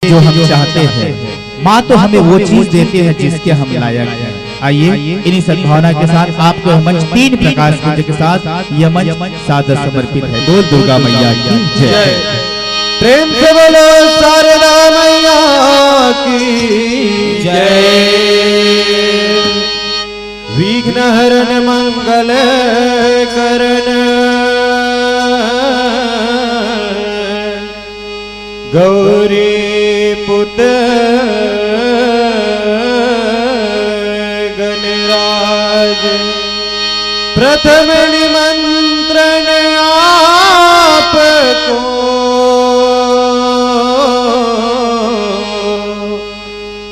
जो हम चाहते हैं। माँ तो हमें वो चीज देते हैं जिसके हम लायक हैं। आइए इन्हीं सद्भावना के साथ आपको मंच 3 प्रकार के साथ यह मंच सादर समर्पित है। बोल दुर्गा मैया की जय। प्रेम से बोलो शारदा मैया की जय। विघ्न हरण मंगल करण गौरी पुत गणराज प्रथम निमंत्रण आपको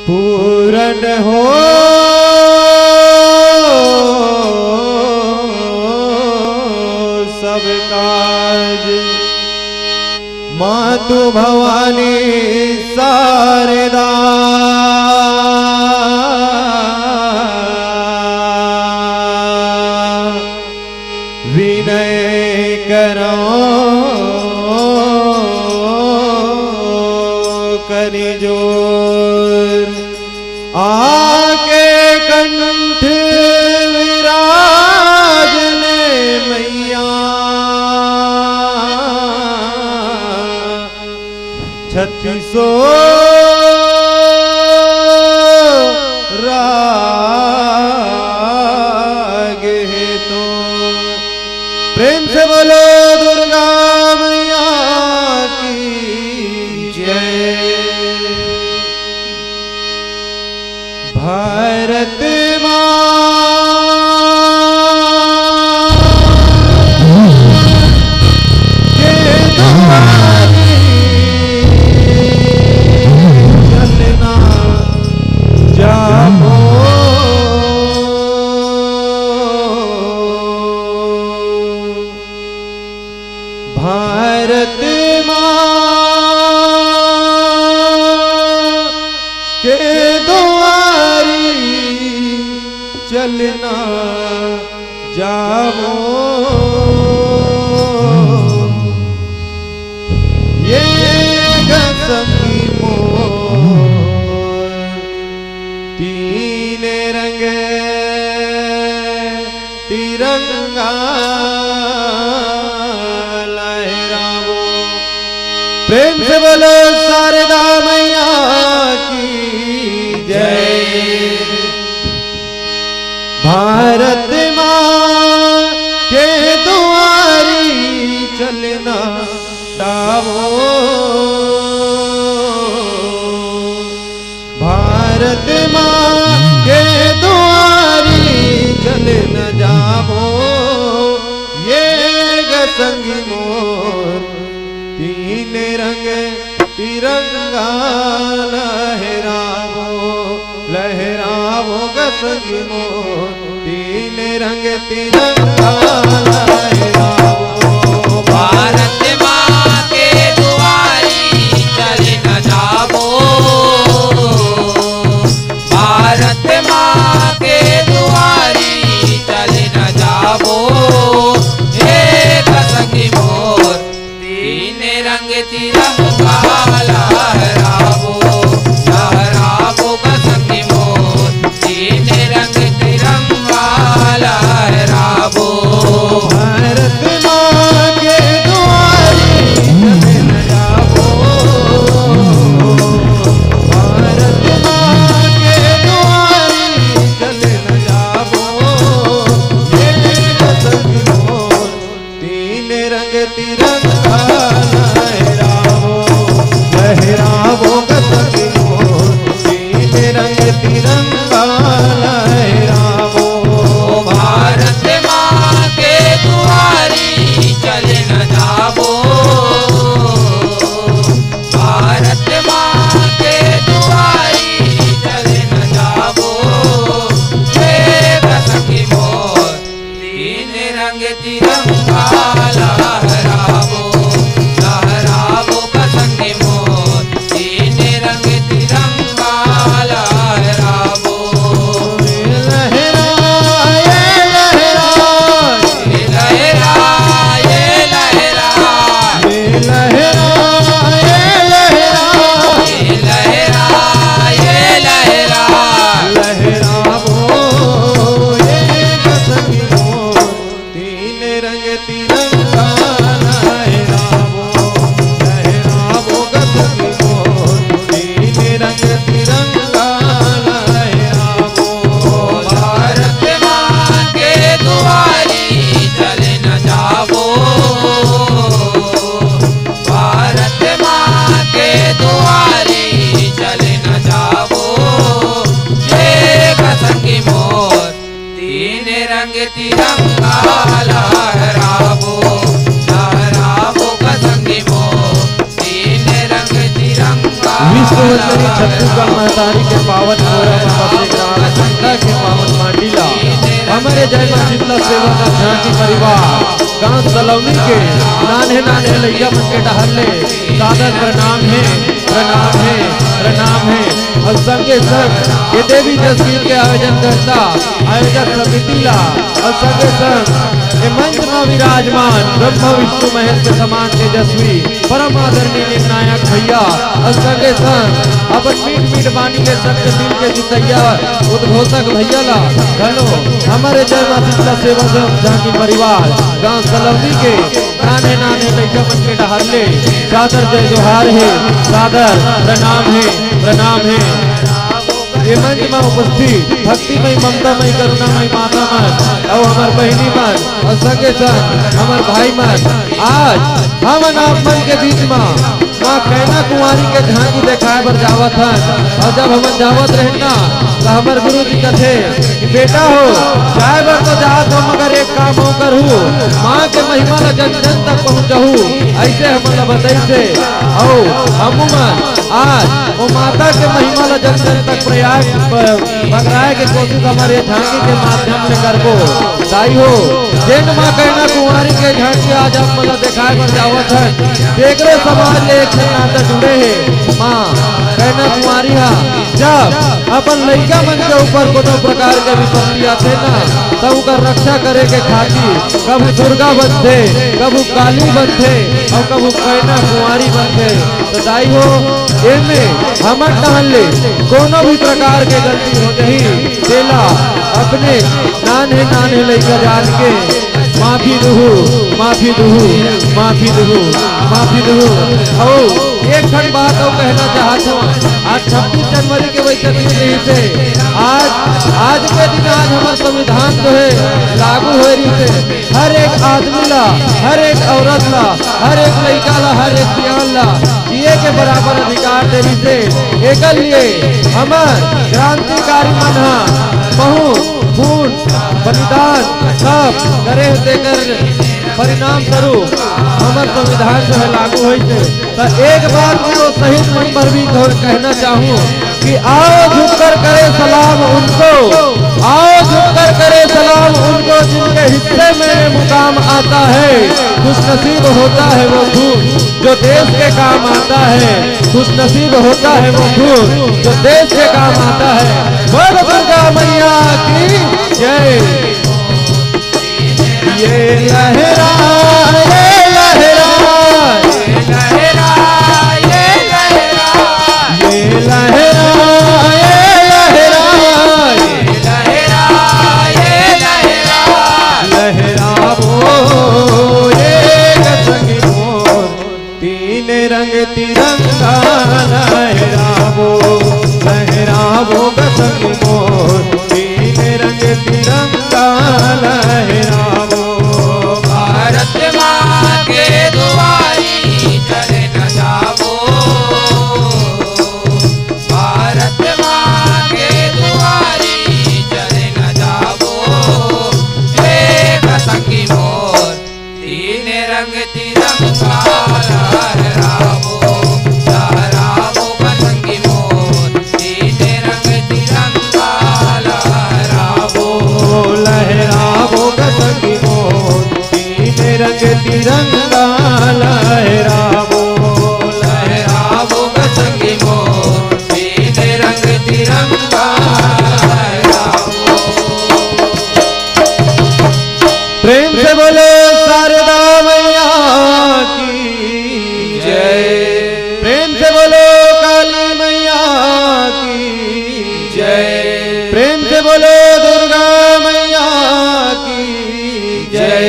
पूर्ण हो सब काज। मातु भवानी शारदा विनय करो करि जोर आके कंठ विराजने मैया। छत्तीसो राग है तो प्रेम से बोलो दुर्गा मैया की जय। भारत माँ के द्वारी चलना जाओ। भारत माँ के द्वारी चलना जाओ। ये गसंगी मोर तीन रंग तिरंगा लहराओ। प्रेम से बोलो शारदा मैया की जय। भारत माँ के द्वारी चलना दावो। भारत माँ के द्वारी चलना जावो। ये गसंगी मोर तीन रंग तिरंगा लहरावो। लहरावो गसंगी मोर तीन रंग तिरंगा लहरावो। भारत माँ के द्वारी चल न जावो। भारत माँ के द्वारी चल न जावो। एक संगी मोर तीन रंग तिरंगा लहरावो। लहरावो संगी मोर तीन रंग तिरंगा लहरावो। तिरंगा लहरावो लहरावो कसंगी मोर तीन रंग तिरंगा विश्व वंदनी छत्तीसगढ़ महतारी के पावन मोरा में बसे ग्राम ठंडा के पावन मांडीला हमारे जय मां शीतला सेवा का झांकी परिवार गांव सलौनी के नाने नाने लैया मन के टहले सादर प्रणाम है प्रणाम है प्रणाम है। और संगे संग ये देवी तस्वीर के आयोजन करता आयोजक समिति ला और संगे संग ये मंच में विराजमान ब्रह्मा विष्णु महेश के समान तेजस्वी परम आदरणीय निर्णायक भैया और संगे संग अपन मीठ मीठ बानी के संग दिल के जितैया उद्घोषक भैया ला घनो हमारे जय मां शीतला सेवा झांकी परिवार गांव सलौनी के नाने नाने लैया मन के डहरले सादर जय जोहार है सादर प्रणाम है प्रणाम है। ये मंच में उपस्थित भक्तिमय ममतामय करुणामय माता मन और हमार बहनी मन और संगे संग हमार भाई मन आज हम आप मन के बीच में माँ कैना कुंवारी के झांकी दिखाए बर जावत हन। और जब हम जावत रहे ना तो हमार गुरु जी कथे कि बेटा हो जाए बर तो जात हो मगर एक काम हो कर माँ के महिमा ला जन जन तक पहुँचहू ऐसे हम बताइए। और हम आज वो माता के महिमा ला जन जन तक प्रयास बगराए के कोशिश हमारे झांकी के माध्यम से करबो दाई हो। जैन माँ कहना कुंवारी के झांकी आज आप मतलब दिखाए बर जावत है देखे समाज ले एक नाता जुड़े है माँ कहना कुंवारी हा जब अपन लड़का मन के ऊपर कोनो प्रकार के विपत्ति आते ना तब उनका रक्षा करे के खातिर कभी दुर्गा बनते कभी काली बनते और कभी कहना कुंवारी बनते। तो दाई हो एमे हमर टहले कोनो भी प्रकार के गलती हो जाही तेला अपने नाने नाने लड़का जान के माफी दूहू माफी दूहू माफी दूहू माफी दूहू। और एक खंड बात और कहना चाहता हूँ आज 26 जनवरी के वैसे दिन से आज के दिन आज हमारा संविधान जो है लागू हो रही है। हर एक आदमी ला हर एक औरत ला हर एक लड़का ला हर एक सियान ला जिए के बराबर अधिकार देने से एक लिए हमार क्रांतिकारी मन बहुत खून बलिदान सब करे देकर परिणाम स्वरूप हमार संविधान जो है लागू हुई थे। तो एक बात मैं वो शहीद मन पर भी कहना चाहूँ कि आओ झुककर करे सलाम उनको आओ झुककर करे सलाम उनको जिनके हिस्से में मुकाम आता है। खुशनसीब होता है वो खून जो देश के काम आता है खुशनसीब होता है वो खून जो देश के काम आता है। बोल दुर्गा मैया की जय। ये लहरा ये लहरा ये लहरा ये लहरा ये लहरा ये लहरा ये लहरा लहरावो ये कसंगी मोर तीन रंग तिरंगा लहरावो लहरावो कसंगी मोर तीन रंग तिरंगा लहरावो। भारत माँ के दुआरी चले न जावो भारत माँ के दुआरी चले न जावो एक संगी मोर तीन रंग तिरंगा लहरावो लहरावो कसंगी मोर तीन रंग तिरंगा लहरावो लहरावो कसंगी मोर तीन रंग तिरंगा लहरावो लहरावो कसंगी मोर तीन रंग तिरंगा लहरावो। प्रेम से बोले शारदा मैया की जय। प्रेम से बोलो काली मैया की जय। प्रेम से बोलो दुर्गा मैया की जय।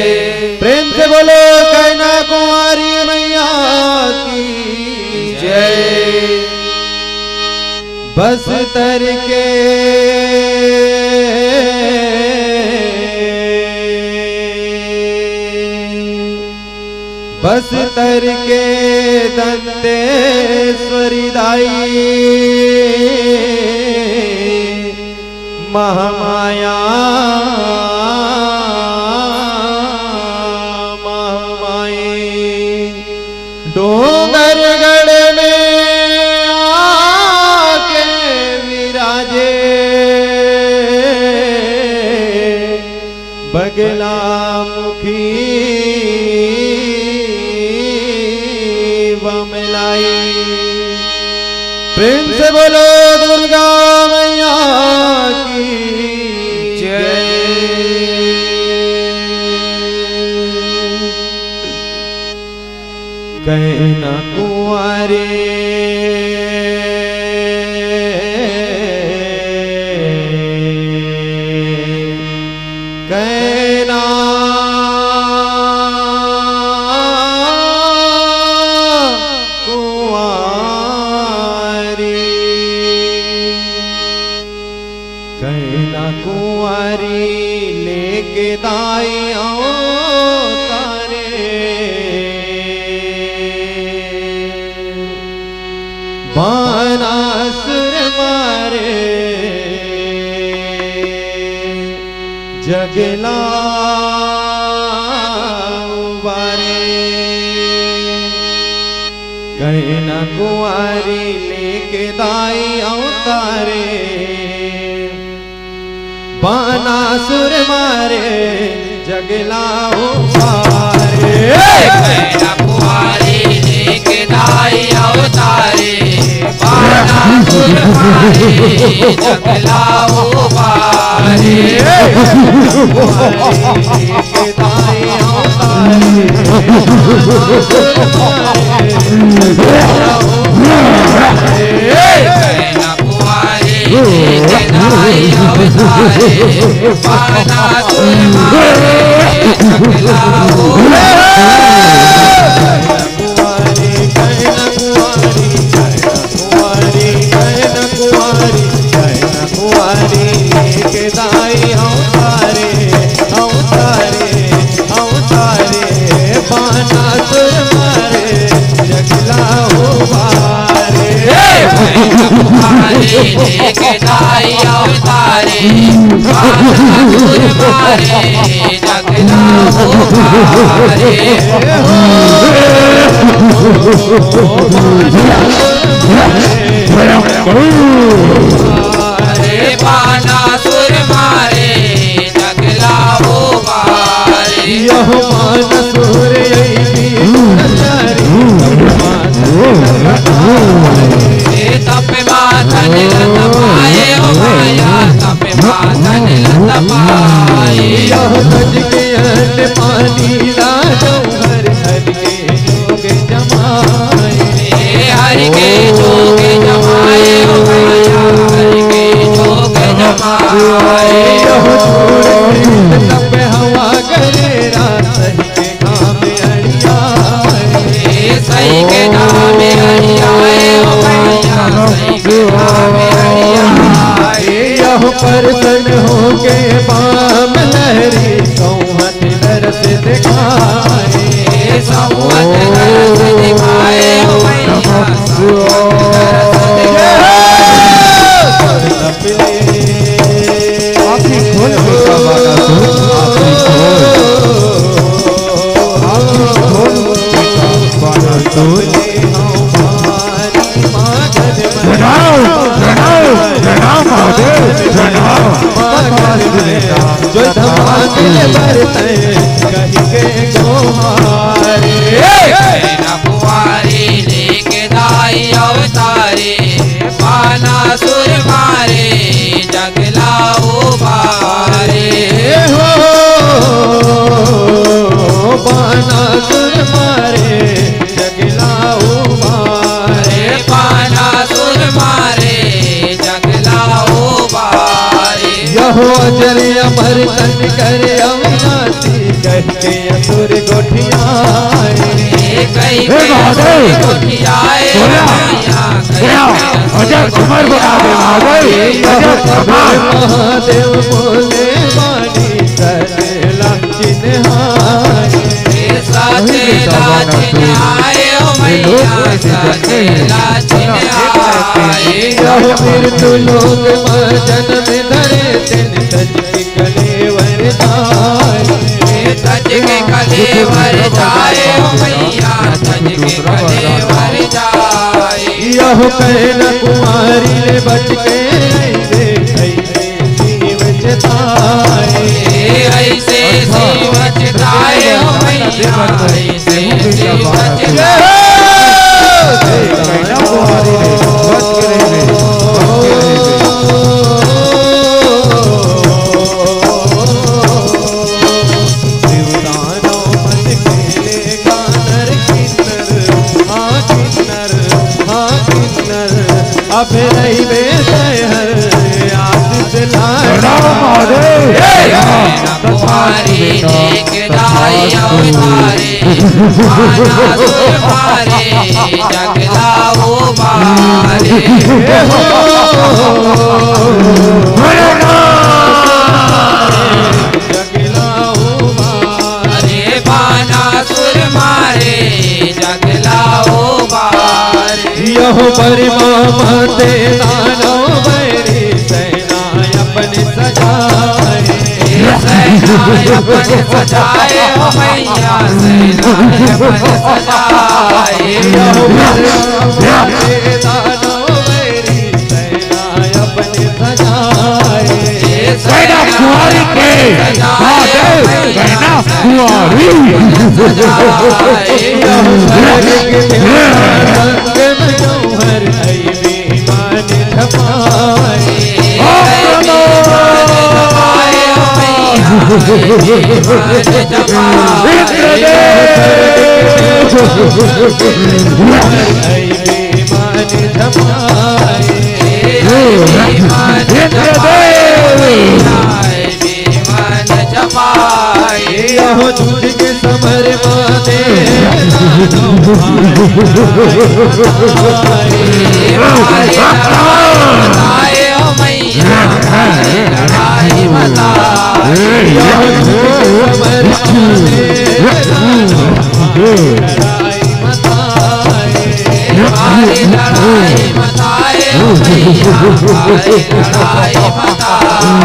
प्रेम से बोलो कैना कुंवारी मैया की जय। बस तर के बस तर के दंतेश्वरी दाई महामाया से बोलो दुर्गा मैया की जय। कहना कुंवारे कहना कुंवारी कहना कुंवारी लेके दाई आओ तारे बानासुर मारे जगला उबारे कहना कुंवारी लेके दाई अवतारे बानासुर मारे जगला उबारे कहना कुंवारी लेके दाई अवतारे बानासुर मारे जगला उबारे लेके दाई अवतारे कहना कुंवारी लेके दाई अवतारे बानासुर मारे जगला कुंवारी लेके दाई अवतारे अवतारे अवतारे बानासुर मारे जगला उबारे कुंवारी लेके दाई अवतारे बानासुर मारे जगला उबारे बानासुर मारे जगला उबारे यह बानासुर तप माथन लतपाए ओ माया तप माथन लतपाए यह सज के अंत पानी लाजो हर हर के जोग जमाए हर के जोग जमाए ओ माया हर के जोग जमाए यह तप हवा करे रात के काम अड़िया सही के नाम अड़ियाए ओ माया सही के नाम अड़ियाए यह परसन हो के बाम लहरी सौहत दरस दिखाए सौवत दरस दिखाए ओ मैया सौवत दरस जो धमाके बरते कहीं के गोहारे कहना कुंवारी लेके दाई अवतारे बानासुर मारे जगला उबारे हो बानासुर मारे जगला उबारे बानासुर मारे जगला उबारे यह अजर अमर तन करे अविनाशी कह के असुर गोठियाए कहीं के असुर गोठियाए मैया महादेव बोले वाणी सचला चिन्हाए सचला चिन्हाए ओ मैया सचला चिन्हाए यह मृत्यु लोक जन्म धरे तिन सच के कलेवर जाए तज के कलेवर जाए ओ मैया तज के कलेवर जाए यह कहना कुंवारी ले बच के ऐसे शिव जताए ऐसे शिव जताए ओ मैया ऐसे शिव जताए अब रही बेसहर आदित लाल कुमारी देखदाई अवतारे माना तुम्हारे जगलाओ मारे जगलाओ मारे बाना सुर मारे जगलाओ मारे यह परिमामते दानो बैरी सेना अपने सजाए सेना अपन सजाए हो मैया सेना अपन सजाए यह परिमामते दानो बैरी सेना अपने सजाए सेना कुंवारी के महादेव सेना कुंवारी सजाए यह स्वर्ग के रंग में जौहर ईमान छपाए तुझ के समर माने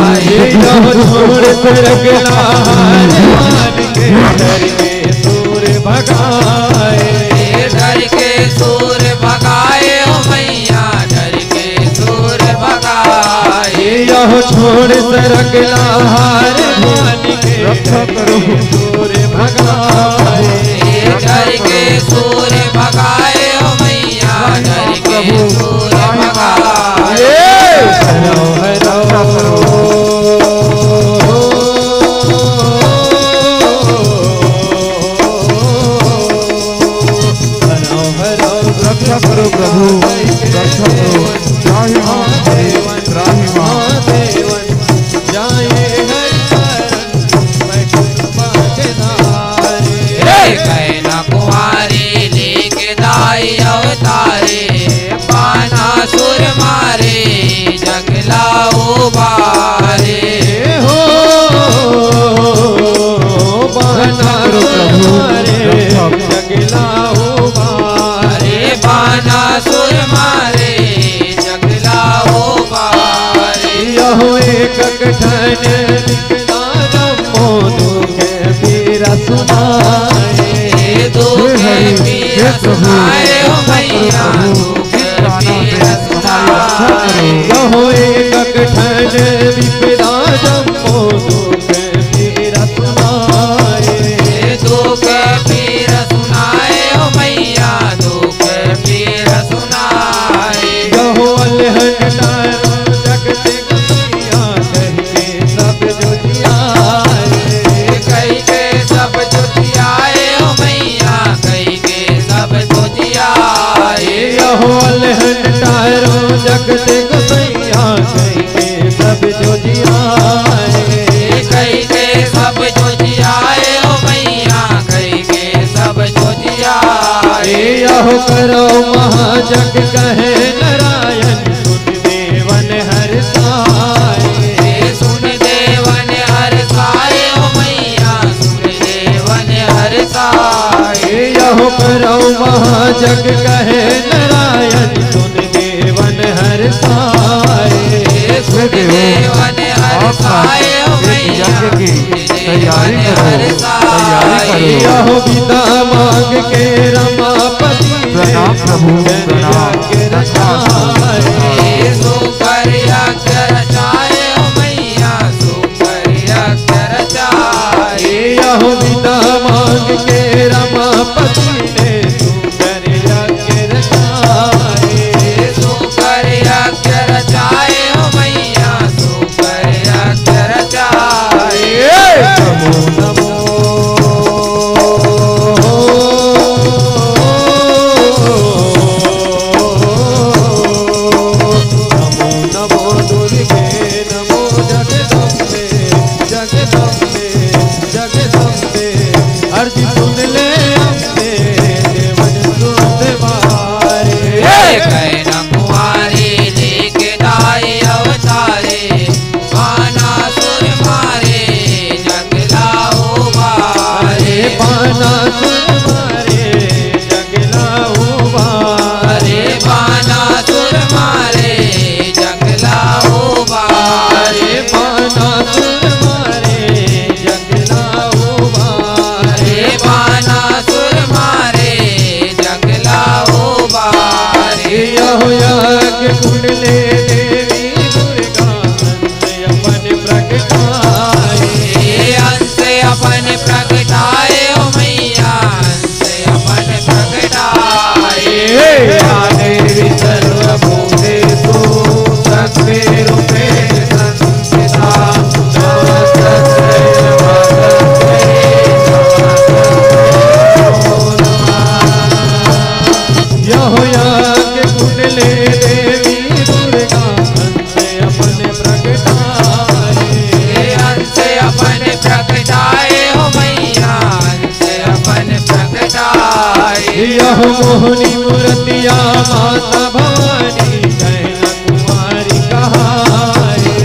छोड़ सरगना डर के सूर भगाए डर के सूर भगाए ओ मैया डर के सूर भगाए यह छोड़ सरगना हार मान के सूर भगाए डर के सूर भगाए ओ मैया डर के सूर भगाए हरो हरो रक्षा करो प्रभु रक्षा करो देवन देवन जाए कहना कुमारी लेके दाई अवतारे पाना सुर मारे जगलाओ बारे हो बाना प्रभु जगलाओ अरे बाना सुर मारे जगलाओ बारे यह एक कठन निकला मोदू के पीर सुनाए दुख पीर सुनाए ओ मैया दुख पीर सुनाए यह एक कठन विपदा मोदू के पीर सुनाए दुख पीर सुनाए ओ मैया दुख पीर सुनाए यह अलहन तारो जगत गैया करके सब जुटियाए कई के सब जुटियाए ओ मैया कई के सब जुटियाए यह अलहन तारो जगत गैया करके सब जुटियाए कई के सब जुटियाए ओ मैया कई के सब जुटियाए यह करो महाजग कहे नारायण सुन देवन हर साए सुन देवन हर साए ओ मैया सुन देवन हर साए यह करो महाजग कहे नारायण सुन देवन हर साए सुन देवन हर साए ओ मैया तैयारी हर साए यह विदा मांग के रमापति प्रणाम प्रभु प्रणाम के रचाए सुकर अक्षर चाहे ओ मैया सुकर अक्षर चाहे यह विदा मांग के रमापति ने सुकर के रचाए सुकर देवी दुर्गा अंश अपन प्रगटाए। अंश अपन प्रगटाए ओ मैया अंश अपन प्रगटाए। या देवी सर्वभूतेषु शक्तिरूपेण संस्थिता नमस्तस्यै यहो यज्ञ कुंडले देवी दुर्गा अंश अपन प्रगटाए। अंश अपन प्रगटाए ओ मैया अंश अपन प्रगटाए। यहो मोहनी मूर्तिया माता भवानी कहन कुमारी कहाए।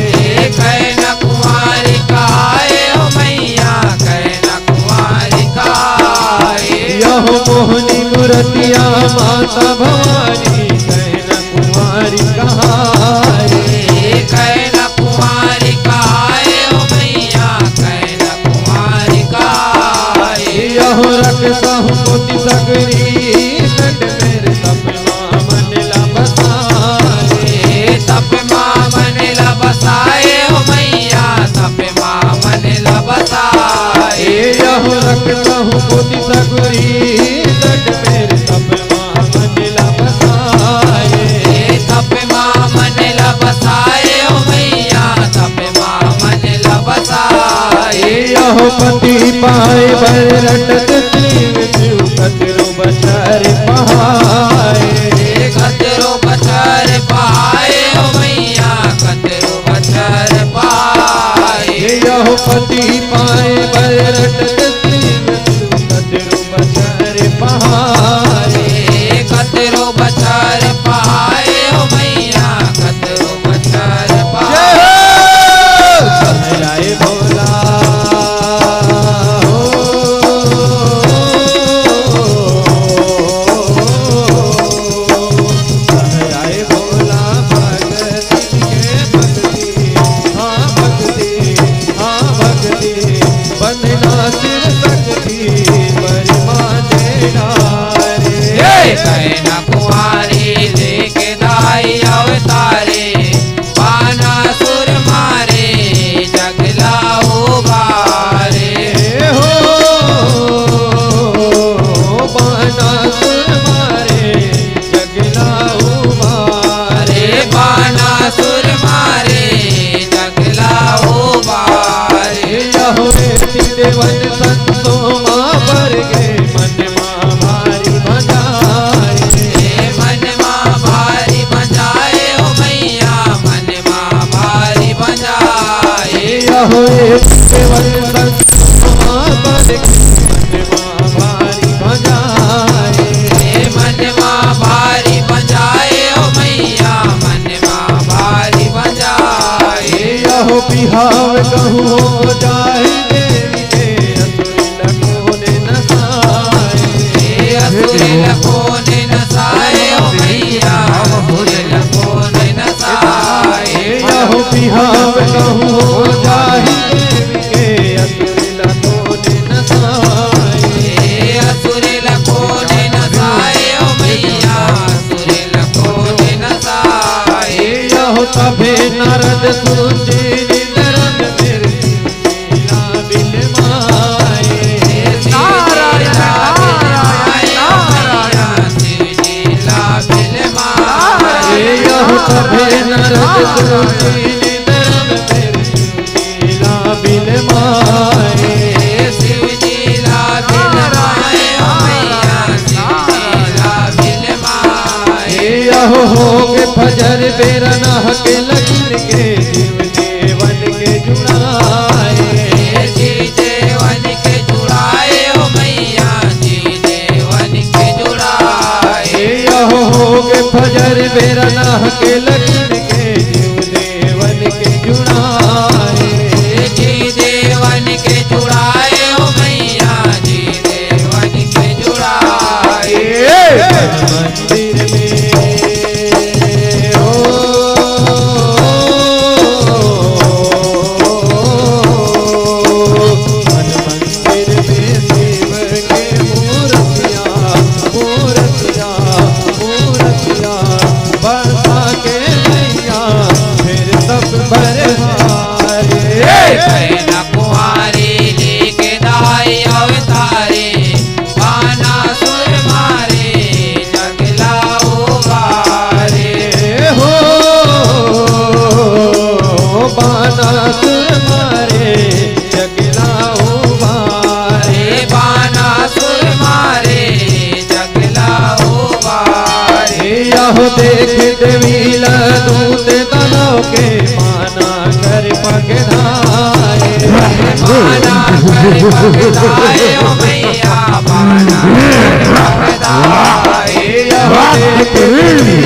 कहन कुमारी कहाए ओ मैया कहन कुमारी कहाए। यहो मोहनी मूर्तिया माता भवानी कहन कुमारी कहाए। कहन कुमारी कहाए ओ मैया कहन कुमारी कहाए। यहो रखसहु कोटि सगरी कंठ मेरे तप मामन लबसाए। तप मामन लबसाए ओ मैया तप मामन लबसाए। यहो रखसहु कोटि सगरी कंठ मेरे तप मामन लबसाए। तप मामन लबसाए ओ मैया तप मामन लबसाए। यहो पति पाए बर रटत शिव शिव कतरो बचर पहाए। कतरो बचर पाए ओ मैया कतरो बचर पाए। यहो पति पाए बर रटत शिव शिव कतरो बचर पहाए। कतरो बचर पाए ओ मैया कतरो बचर पाए। सहराए भोला सहराए भोला भक्ति के भक्ति हाँ भक्ति हाँ भक्ति बंधना सिर सकती परिमा दे डारे। कहना कुमारी लेके दाई अवतारे बाना सुर मारे जगला उबारे। बाना सुर मारे जगला उबारे। बाना सुर मारे जगला उबारे। यहो देवन संतो माँ पर गे मन माँ भारी भजाए। मन माँ भारी बजाए ओ मैया मन माँ भारी बजाए। यहो देवन संतो माँ पर गे मन माँ भारी भजाए। मन माँ भारी बजाए ओ मैया मन माँ भारी बजाए। यहो बिहाव कहूँ हो जाए देवी के असुर लखों ने नसाए। असुर लखों ने नसाए ओ मैया असुर लखों ने नसाए। यहो बिहाव कहूँ हो जाए देवी के असुर लखों ने नसाए। असुर लखों ने नसाए ओ मैया असुर लखों ने नसाए। यहो तबे नारद सोचे निधरन मेरे लीला बिलमाए। यहो तबे नारद सोचे निधरन मेरे लीला बिलमाए। शिव जी ला बिलमाए ओ मैया शिव जी ला बिलमाए। यहो हो के फजर बेरा नाह के लगन के जीव देवन के जुड़ाए। जी देवन के जुड़ाए ओ मैया जी देवन के जुड़ाए। यहो हो के फजर बेरा नाह के लगन के जीव देवन के जुड़ाए। जी देवन के जुड़ाए ओ मैया जी देवन के जुड़ाए। मंदिर में मन मंदिर में शिव के मूर्तियाँ मूर्तियाँ मूर्तियाँ बरसा के बरहारे बहना कुंवारी लेके दाई अवतारे बाना सुर मारे जगला उबारे हो बाना सुर मारे जगला उबारे बाना सुर मारे जगला उबारे यहो देख देवी दूत दानव के माना कर पगधाए बाना कर पगदाए ओ मैया बाना कर पगदाए यहो देख देवी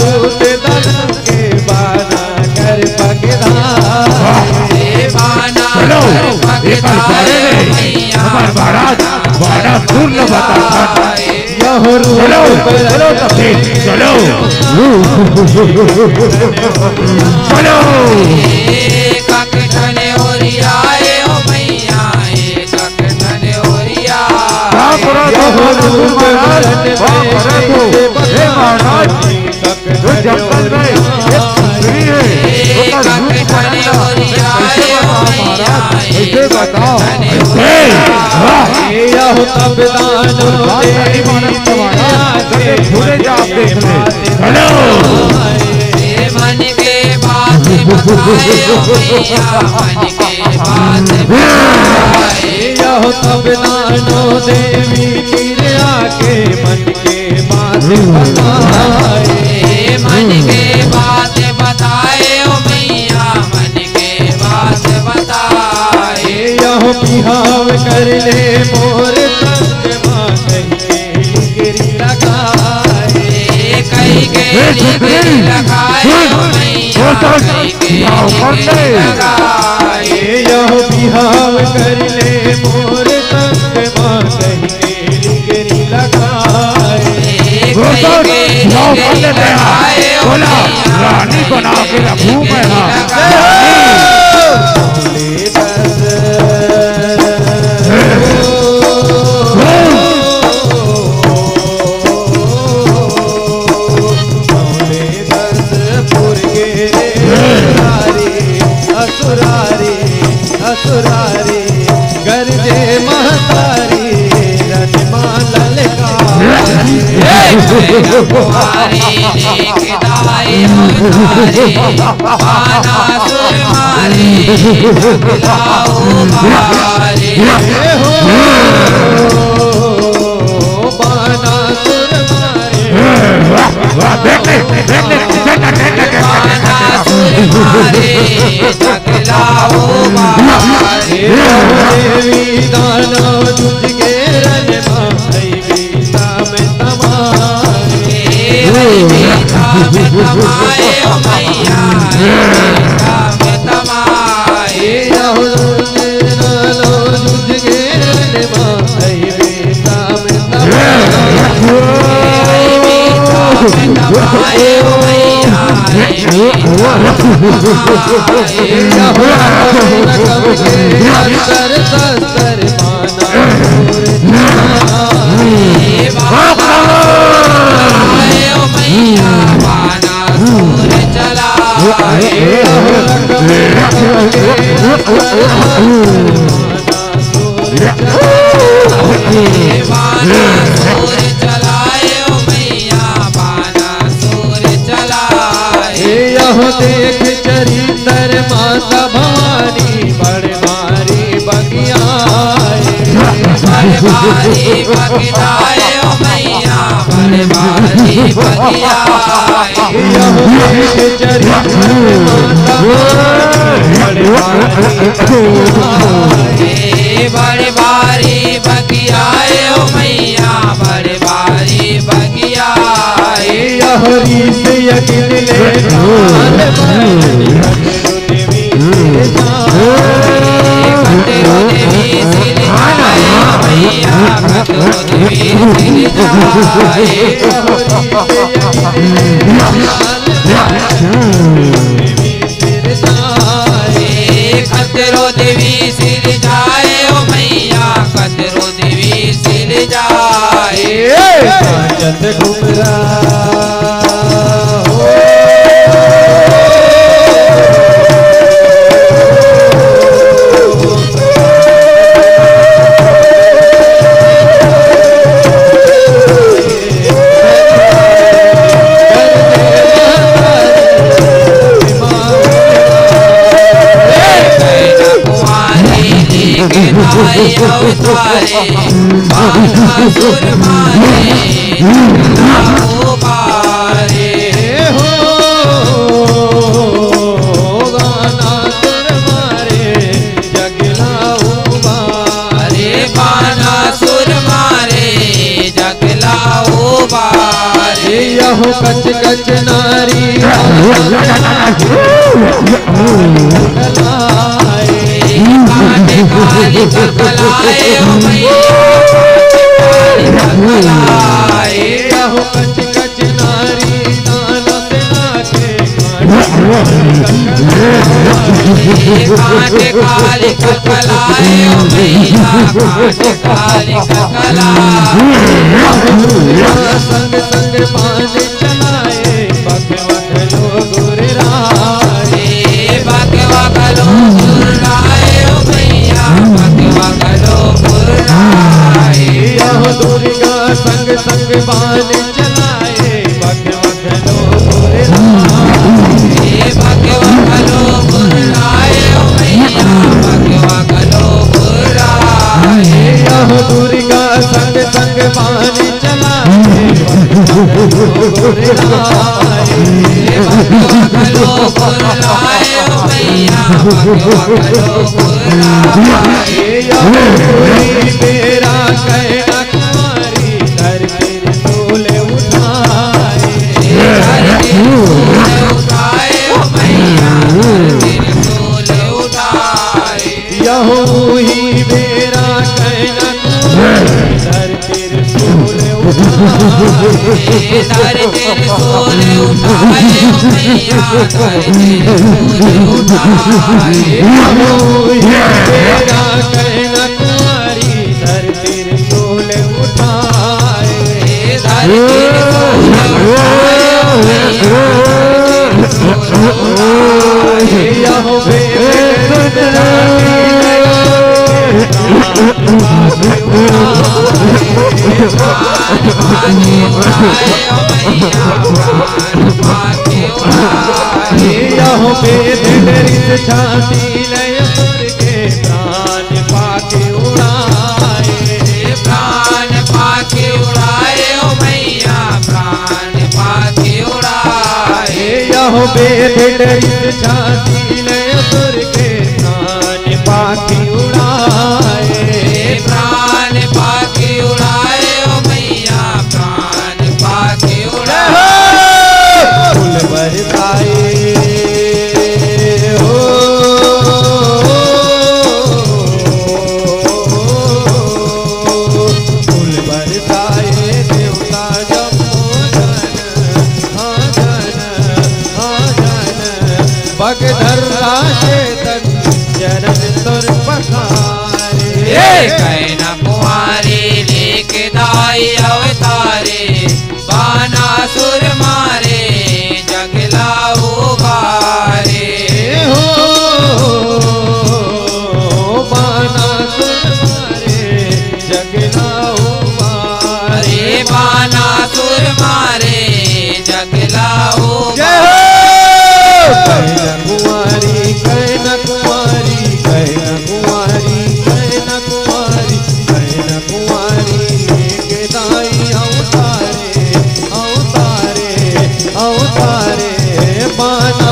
दूत दानव के माना कर पगधाए बाना कर पगदाए ओ मैया महाराज बाड़ा दूर न बता यहो चलो चलो तब चलो चलो ककठने ओरियाए ओ मैया ककठने ओरिया यहो रूप रन जंगल में एक स्त्री है ककठने ओरियाए ओ मैया ऐसे बताओ यहो तब दानो भूले जा आप देख ले चलो मन के बात बताए ओ मैया मन के बात बताए यहो तब दानो देवी किरिया के मन के बात बताए मन के बात बताए ओ मैया मन के बात बताए यहो बिहाव कर ले मोर संग मां गिरी लगाए कई के गिरी लगाए ओ मैया कई के गिरी लगाए यहो बिहाव कर ले मोर संग मां गिरी लगाए कई के गिरी लगाए ओ मैया रानी बना के रखूं मैं असुरारी गरजे महतारी रजमाल कुंवारी लेके दाई अवतारे बाना सुर मारे जगला उबारे बाना सुर मारे बाना सुर मारे जगला उबारे देवी दानव तुझके रजमा में तमारे तमाए ओ मैया में तमाए तुझके रजमा में तमाए ओ मैया सर सर बाना सूर चला बाना सूर चलाए ओ मैया बाना सूर चलाए यहो देख चरितर माता भवानी बड़ मारी बगियाए बड़े बारी बगियाए ओ मैया बड़े बारी बगियाए यहो देख चरितर माता भवानी बड़ मारी बड़े बारी बगियाए ओ मैया बड़े बारी बगियाए यहो रीस यकिन ले ढाल कतरो देवी सिर जाए मैया कतरो देवी सिर जाए कतरो देवी सिर जाए ओ मैया कतरो देवी सिर जाए चंद घुमरा अवतारे बानासुर मारे जगला उबारे हो बानासुर मारे जगला उबारे बानासुर मारे जगला उबारे यहो कच कच नारी काटे काली ककलाए ओ मैया काटे ककलाए यहो कच कच नारी दाना से नाचे काटे काली ककलाए ओ मैया काटे काली ककलाए संग संग पान चलाए बख बख लोग गुर्राए बख बख लोग गुर्राए ओ मैया बख बख लोग गुर्राए यहो दुर्गा संग संग पान चलाए बख बख लोग गुर्राए बख बख लोग गुर्राए ओ मैया बख बख लोग गुर्राए यहो दुर्गा संग संग पान चलाए गुर्राए बखलो गुर्राए ओ मैया बखलो गुर्राए मेरा कहना कुमारी धरती तोले उठाए उठाए ओ मैया तोले उठाए यहो ही मेरा कहना कुमारी धरती तोले उठाए धरती तोले उठाए ओ मैया धरती तोले उठाए यहो ही मेरा कहना कुमारी धरती तोले उठाए धरती तोले उठाए ओ मैया तोले उठाए यहो यहो बेदरित छाती लय सुर के प्राण पाके उड़ाए प्राण पाके उड़ाए ओ मैया प्राण पाके उड़ाए यहो बेदरित छाती लय सुर के प्राण पाके उड़ाए प्राण पाके उड़ाए ओ मैया प्राण पाके उड़ाए फूल बरसाए हो फूल बरसाए देवता बगधर्रा चेतन चरण तुर पखारे कहना कुंवारी लेके दाई अवतारे बानासुर मारे जगला उबारे हो बानासुर मारे जगला उबारे अरे बानासुर मारे जगला उबारे कहना कुमारी कहना कुमारी कहना कुमारी कहना कुमारी कहना कुमारी लेके दाई अवतारे अवतारे अवतारे बाना